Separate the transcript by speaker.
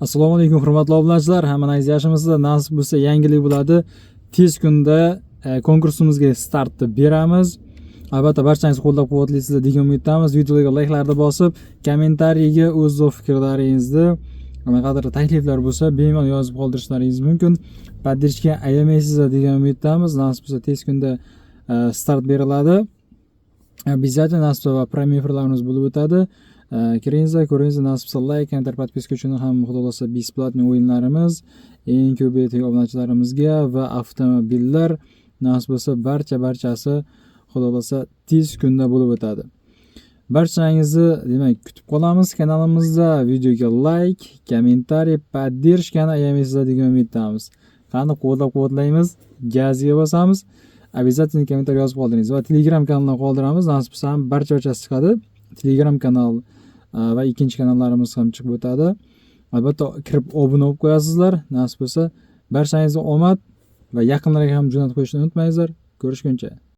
Speaker 1: Assalomu alaykum hurmatli obunachilar, hammangiz yaxshimisizlar? Nasib bo'lsa yangilik bo'ladi. Tez kunda konkursimizga startni beramiz. Albatta barchangiz qo'llab-quvvatlaysizlar degan umiddamiz. Videoga layklarni bosib, kommentariyaga o'z fikrlaringizni, qanaqadir takliflar bo'lsa, bemalol yozib qoldirishlaringiz mumkin. Поддержка ayamaysizlar degan umiddamiz. Nasib bo'lsa tez kunda start beriladi. Обязательно nasib va prime efirlarimiz bo'lib o'tadi. Kiringizlar, ko'ringizlar, nasib bo'lsa like, enter, подписка uchun ham xudo xolasa besplatniy o'yinlarimiz eng ko'p obunachilarimizga va avtomobillar nasib bo'lsa barchasi xudo xolasa tez kunda bo'lib o'tadi. Barchangizni demak kutib qolamiz kanalimizda. Videoga like, kommentariy, поддержканы ayamaysizlar degan umiddamiz. Qani qo'llab-quvvatlaymiz, gazga bosamiz. Обязательно kommentariy yozib qoldiringiz va Telegram kanalini qoldiramiz. Nasib bo'lsa ham barchasi chiqadi. Telegram kanal va ikkinchi kanallarimiz ham chiqib o'tadi. Albatta kirib obuna bo'lib qo'yasizlar. Nasib bo'lsa barchangizga omad va yaqinlarga ham jo'natib qo'yishni unutmangizlar. Ko'rishguncha.